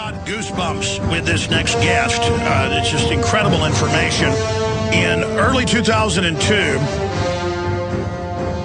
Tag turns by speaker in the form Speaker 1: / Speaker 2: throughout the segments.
Speaker 1: got goosebumps with this next guest. It's just incredible information. In early 2002,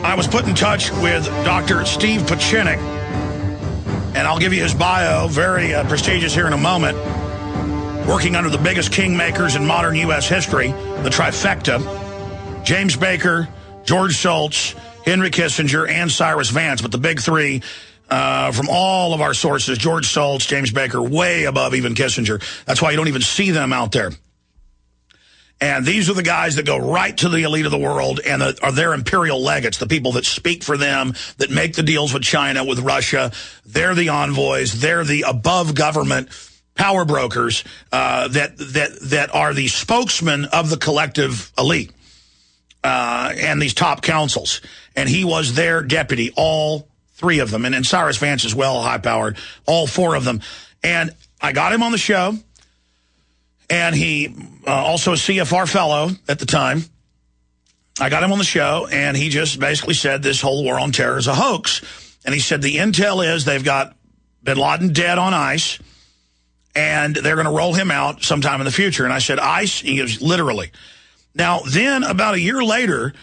Speaker 1: I was put in touch with Dr. Steve Pieczenik, and I'll give you his bio, very prestigious here in a moment, working under the biggest kingmakers in modern U.S. history, the trifecta, James Baker, George Shultz, Henry Kissinger, and Cyrus Vance, but the big three, from all of our sources, George Shultz, James Baker, way above even Kissinger. That's why you don't even see them out there. And these are the guys that go right to the elite of the world and are their imperial legates, the people that speak for them, that make the deals with China, with Russia. They're the envoys. They're the above government power brokers that are the spokesmen of the collective elite and these top councils. And he was their deputy, all three of them, and Cyrus Vance as well, high-powered, all four of them. And I got him on the show, and he also a CFR fellow at the time. I got him on the show, and he just basically said this whole war on terror is a hoax. And he said the intel is they've got bin Laden dead on ice, and they're going to roll him out sometime in the future. And I said, ice? He goes, literally. Now, then, about a year later,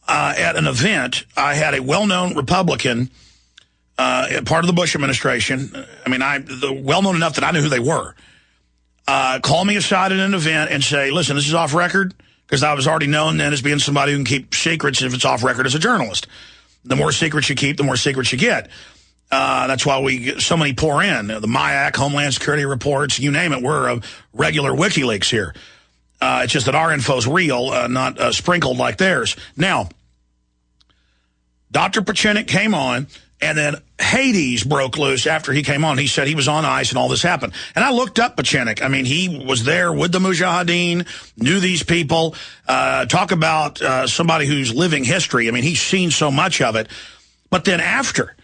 Speaker 1: at an event, I had a well-known Republican, part of the Bush administration, well-known enough that I knew who they were, call me aside at an event and say, listen, this is off record, because I was already known then as being somebody who can keep secrets if it's off record as a journalist. The more secrets you keep, the more secrets you get. That's why we get so many pour in. The MIAC, Homeland Security reports, you name it, we're a regular WikiLeaks here. It's just that our info's real, not sprinkled like theirs. Now, Dr. Pieczenik came on, and then Hades broke loose after he came on. He said he was on ice and all this happened. And I looked up Pieczenik. I mean, he was there with the Mujahideen, knew these people. Talk about somebody who's living history. I mean, he's seen so much of it. But then after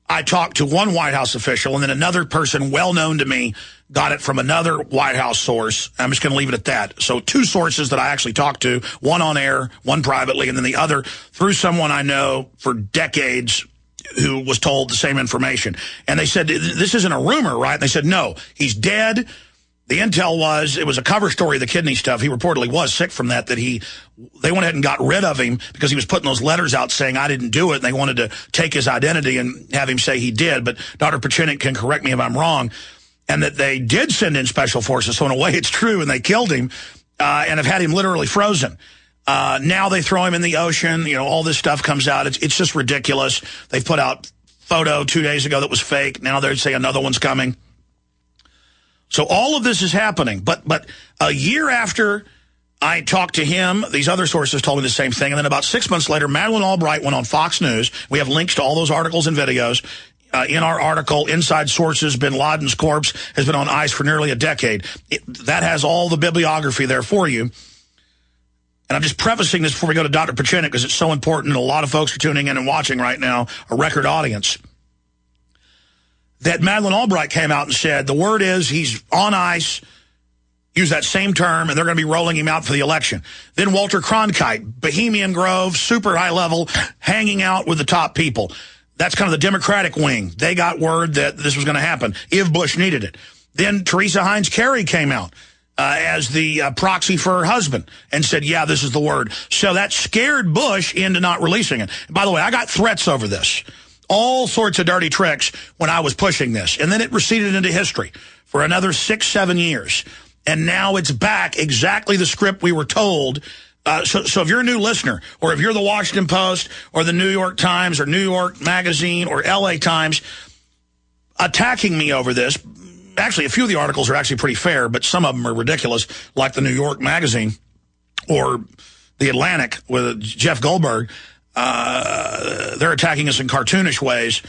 Speaker 1: I talked to one White House official, and then another person well known to me got it from another White House source. I'm just going to leave it at that. So two sources that I actually talked to, one on air, one privately, and then the other through someone I know for decades who was told the same information. And they said, this isn't a rumor, right? And they said, no, he's dead. The intel was, it was a cover story, the kidney stuff. He reportedly was sick from that they went ahead and got rid of him because he was putting those letters out saying, I didn't do it. And they wanted to take his identity and have him say he did. But Dr. Pieczenik can correct me if I'm wrong. And that they did send in special forces. So in a way, it's true. And they killed him and have had him literally frozen. Now they throw him in the ocean. You know, all this stuff comes out. It's just ridiculous. They put out photo 2 days ago that was fake. Now they're saying another one's coming. So all of this is happening. But a year after I talked to him, these other sources told me the same thing. And then about 6 months later, Madeleine Albright went on Fox News. We have links to all those articles and videos. In our article, Inside Sources, bin Laden's corpse has been on ice for nearly a decade. That has all the bibliography there for you. And I'm just prefacing this before we go to Dr. Pieczenik because it's so important. And a lot of folks are tuning in and watching right now, a record audience. That Madeleine Albright came out and said, the word is he's on ice, use that same term, and they're going to be rolling him out for the election. Then Walter Cronkite, Bohemian Grove, super high level, hanging out with the top people. That's kind of the Democratic wing. They got word that this was going to happen if Bush needed it. Then Teresa Heinz Kerry came out as the proxy for her husband and said, yeah, this is the word. So that scared Bush into not releasing it. And by the way, I got threats over this. All sorts of dirty tricks when I was pushing this. And then it receded into history for another 6-7 years. And now it's back exactly the script we were told. So if you're a new listener, or if you're the Washington Post, or the New York Times, or New York Magazine, or LA Times, attacking me over this, actually a few of the articles are actually pretty fair, but some of them are ridiculous, like the New York Magazine, or the Atlantic with Jeff Goldberg. They're attacking us in cartoonish ways.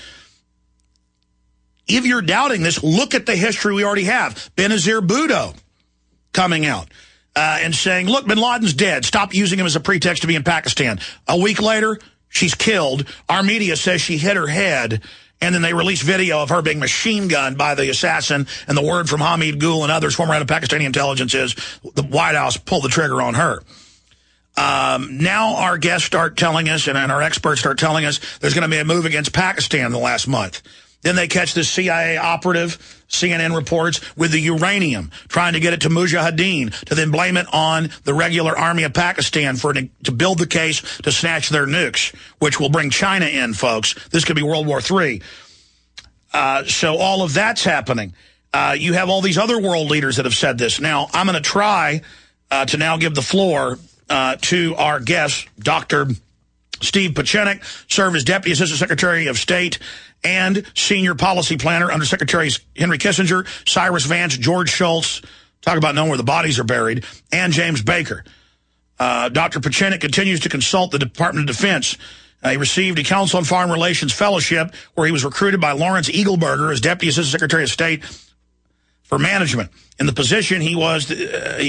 Speaker 1: If you're doubting this, look at the history we already have. Benazir Bhutto coming out and saying, look, bin Laden's dead. Stop using him as a pretext to be in Pakistan. A week later, she's killed. Our media says she hit her head. And then they release video of her being machine gunned by the assassin. And the word from Hamid Gul and others, former head of Pakistani intelligence, is the White House pulled the trigger on her. Now our guests start telling us, and our experts start telling us, there's going to be a move against Pakistan in the last month. Then they catch this CIA operative, CNN reports, with the uranium, trying to get it to Mujahideen, to then blame it on the regular army of Pakistan to build the case to snatch their nukes, which will bring China in, folks. This could be World War III. So all of that's happening. You have all these other world leaders that have said this. Now, I'm going to try to now give the floor to our guest, Dr. Steve Pieczenik, served as Deputy Assistant Secretary of State and Senior Policy Planner under Secretaries Henry Kissinger, Cyrus Vance, George Shultz, talk about knowing where the bodies are buried, and James Baker. Dr. Pieczenik continues to consult the Department of Defense. He received a Council on Foreign Relations Fellowship where he was recruited by Lawrence Eagleburger as Deputy Assistant Secretary of State for Management. In the position, he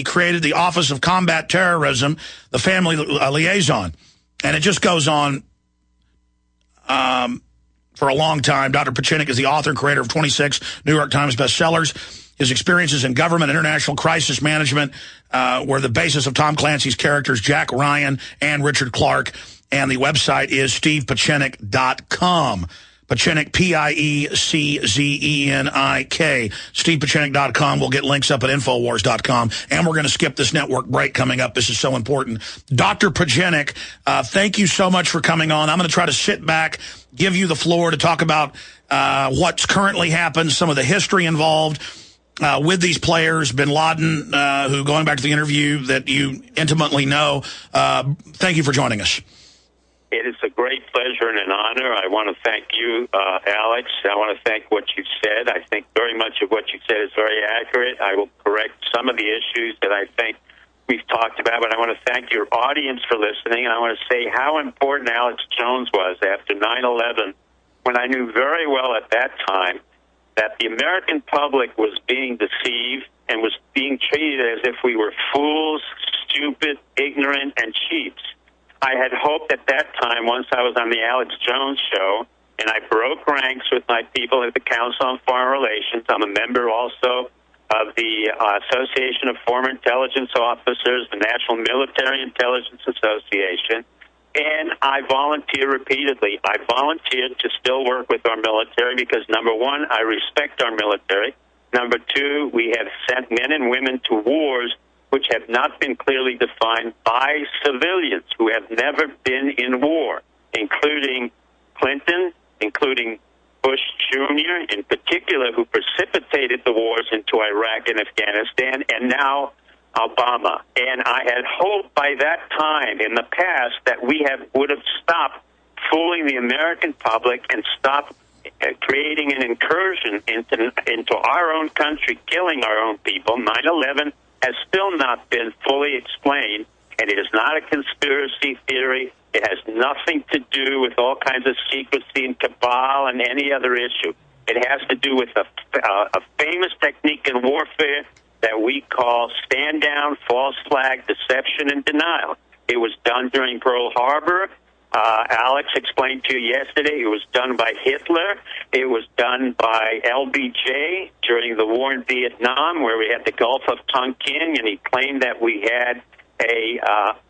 Speaker 1: created the Office of Combat Terrorism, the Family Liaison. And it just goes on for a long time. Dr. Pieczenik is the author and creator of 26 New York Times bestsellers. His experiences in government and international crisis management were the basis of Tom Clancy's characters Jack Ryan and Richard Clark. And the website is stevepieczenik.com. Pieczenik, P-I-E-C-Z-E-N-I-K. stevepieczenik.com. We'll get links up at Infowars.com. And we're going to skip this network break coming up. This is so important. Dr. Pieczenik, thank you so much for coming on. I'm going to try to sit back, give you the floor to talk about what's currently happened, some of the history involved with these players, bin Laden, who, going back to the interview that you intimately know, thank you for joining us.
Speaker 2: It is a great pleasure and an honor. I want to thank you, Alex. I want to thank what you said. I think very much of what you said is very accurate. I will correct some of the issues that I think we've talked about, but I want to thank your audience for listening. I want to say how important Alex Jones was after 9/11, when I knew very well at that time that the American public was being deceived and was being treated as if we were fools, stupid, ignorant, and cheats. I had hoped at that time, once I was on the Alex Jones show, and I broke ranks with my people at the Council on Foreign Relations. I'm a member also of the Association of Former Intelligence Officers, the National Military Intelligence Association, and I volunteer repeatedly. I volunteered to still work with our military because, number one, I respect our military. Number two, we have sent men and women to wars which have not been clearly defined by civilians who have never been in war, including Clinton, including Bush Jr., in particular, who precipitated the wars into Iraq and Afghanistan, and now Obama. And I had hoped by that time in the past that we would have stopped fooling the American public and stopped creating an incursion into our own country, killing our own people. 9/11 has still not been fully explained, and it is not a conspiracy theory. It has nothing to do with all kinds of secrecy and cabal and any other issue. It has to do with a famous technique in warfare that we call stand down, false flag, deception, and denial. It was done during Pearl Harbor. Alex explained to you yesterday it was done by Hitler. It was done by LBJ during the war in Vietnam, where we had the Gulf of Tonkin, and he claimed that we had a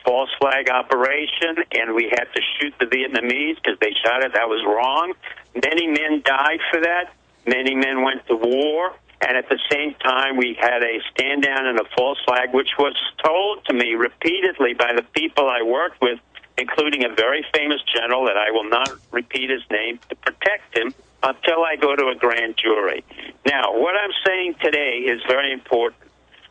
Speaker 2: false flag operation and we had to shoot the Vietnamese because they shot it. That was wrong. Many men died for that. Many men went to war. And at the same time, we had a stand down and a false flag, which was told to me repeatedly by the people I worked with, including a very famous general that I will not repeat his name, to protect him until I go to a grand jury. Now, what I'm saying today is very important.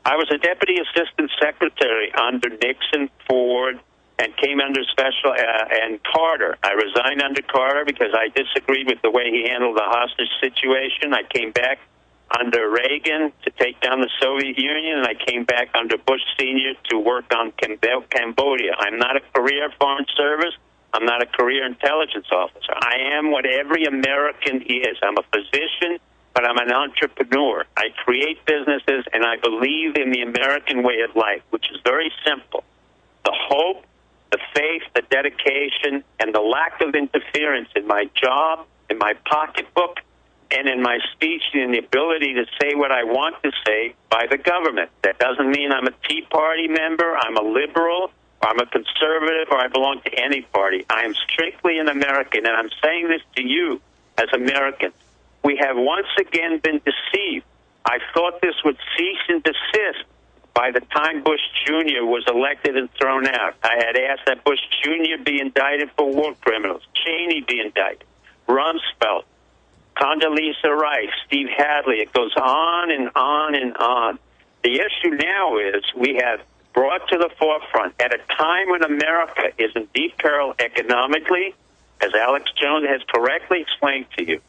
Speaker 2: I was a deputy assistant secretary under Nixon, Ford, and came under special and Carter. I resigned under Carter because I disagreed with the way he handled the hostage situation. I came back under Reagan to take down the Soviet Union, and I came back under Bush Sr. to work on Cambodia. I'm not a career foreign service. I'm not a career intelligence officer. I am what every American is. I'm a physician, but I'm an entrepreneur. I create businesses, and I believe in the American way of life, which is very simple. The hope, the faith, the dedication, and the lack of interference in my job, in my pocketbook, and in my speech, and the ability to say what I want to say by the government. That doesn't mean I'm a Tea Party member, I'm a liberal, or I'm a conservative, or I belong to any party. I am strictly an American, and I'm saying this to you as Americans. We have once again been deceived. I thought this would cease and desist by the time Bush Jr. was elected and thrown out. I had asked that Bush Jr. be indicted for war criminals, Cheney be indicted, Rumsfeld, Condoleezza Rice, Steve Hadley. It goes on and on and on. The issue now is we have brought to the forefront at a time when America is in deep peril economically, as Alex Jones has correctly explained to you.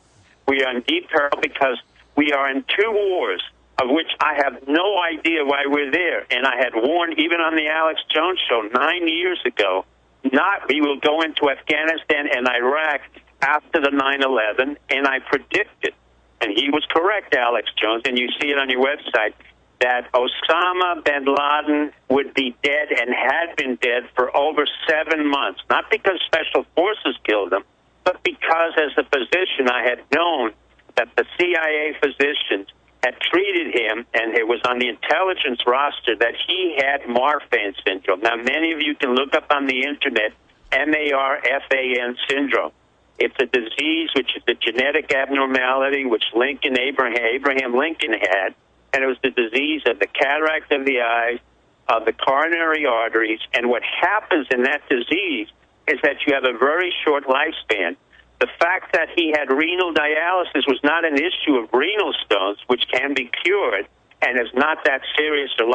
Speaker 2: We are in deep peril because we are in two wars, of which I have no idea why we're there. And I had warned, even on the Alex Jones show 9 years ago, we will go into Afghanistan and Iraq after the 9/11, and I predicted, and he was correct, Alex Jones, and you see it on your website, that Osama bin Laden would be dead and had been dead for over 7 months, not because special forces killed him, but because as a physician I had known that the CIA physicians had treated him, and it was on the intelligence roster that he had Marfan syndrome. Now, many of you can look up on the Internet Marfan syndrome. It's a disease which is a genetic abnormality which Abraham Lincoln had, and it was the disease of the cataract of the eyes, of the coronary arteries, and what happens in that disease is that you have a very short lifespan. The fact that he had renal dialysis was not an issue of renal stones, which can be cured and is not that serious or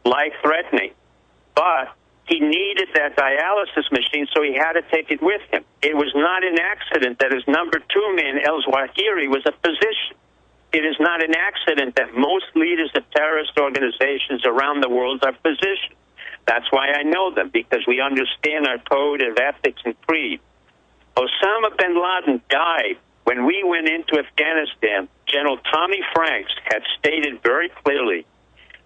Speaker 2: life-threatening. But he needed that dialysis machine, so he had to take it with him. It was not an accident that his number two man, El-Zawahiri, was a physician. It is not an accident that most leaders of terrorist organizations around the world are physicians. That's why I know them, because we understand our code of ethics and creed. Osama bin Laden died when we went into Afghanistan. General Tommy Franks had stated very clearly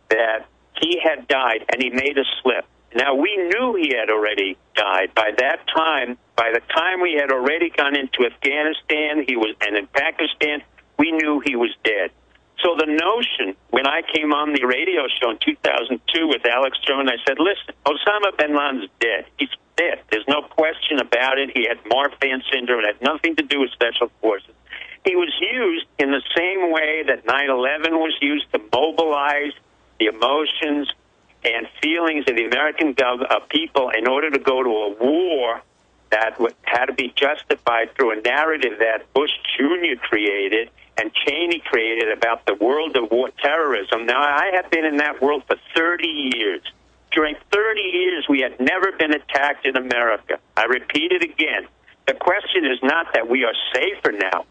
Speaker 2: that he had died, and he made a slip. Now, we knew he had already died. By that time, by the time we had already gone into Afghanistan, and in Pakistan, we knew he was dead. So the notion, when I came on the radio show in 2002 with Alex Jones, I said, listen, Osama bin Laden's dead. He's dead. There's no question about it. He had Marfan syndrome. It had nothing to do with special forces. He was used in the same way that 9/11 was used to mobilize the emotions and feelings of the American people in order to go to a war that had to be justified through a narrative that Bush Jr. created and Cheney created about the world of war terrorism. Now, I have been in that world for 30 years. During 30 years, we had never been attacked in America. I repeat it again. The question is not that we are safer now.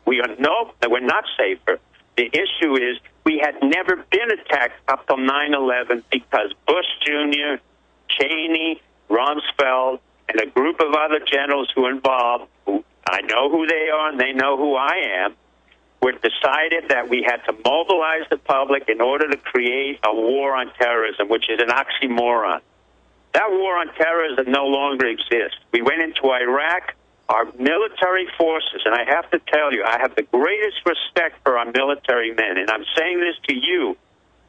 Speaker 2: That we're not safer. The issue is we had never been attacked up till 9/11 because Bush Jr., Cheney, Rumsfeld, and a group of other generals who were involved, who I know who they are and they know who I am, were decided that we had to mobilize the public in order to create a war on terrorism, which is an oxymoron. That war on terrorism no longer exists. We went into Iraq. Our military forces, and I have to tell you, I have the greatest respect for our military men, and I'm saying this to you,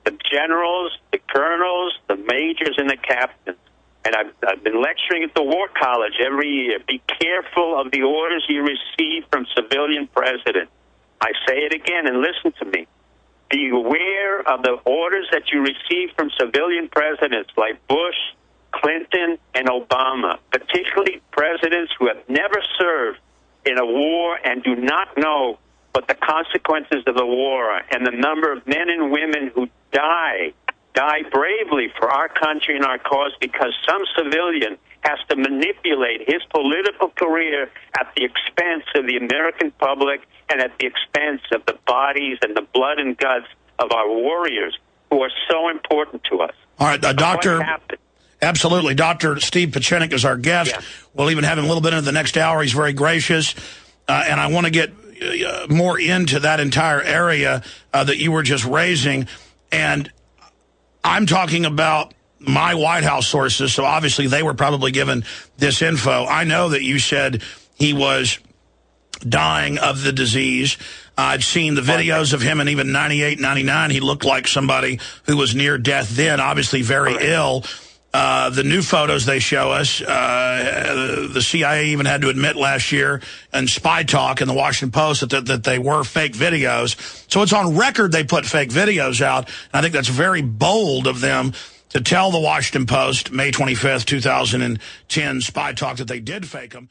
Speaker 2: the generals, the colonels, the majors, and the captains. And I've been lecturing at the War College every year. Be careful of the orders you receive from civilian presidents. I say it again, and listen to me. Be aware of the orders that you receive from civilian presidents like Bush, Clinton, and Obama, particularly presidents who have never served in a war and do not know what the consequences of the war are, and the number of men and women who die bravely for our country and our cause because some civilian has to manipulate his political career at the expense of the American public and at the expense of the bodies and the blood and guts of our warriors who are so important to us.
Speaker 1: All right, Doctor. Absolutely. Dr. Steve Pieczenik is our guest. Yeah. We'll even have him a little bit into the next hour. He's very gracious. And I want to get more into that entire area that you were just raising. And I'm talking about my White House sources, so obviously they were probably given this info. I know that you said he was dying of the disease. I'd seen the videos of him, and even 98, 99, he looked like somebody who was near death then, obviously very ill. The new photos they show us, the CIA even had to admit last year in Spy Talk in the Washington Post that they were fake videos. So it's on record they put fake videos out. And I think that's very bold of them to tell the Washington Post, May 25th, 2010, Spy Talk, that they did fake them.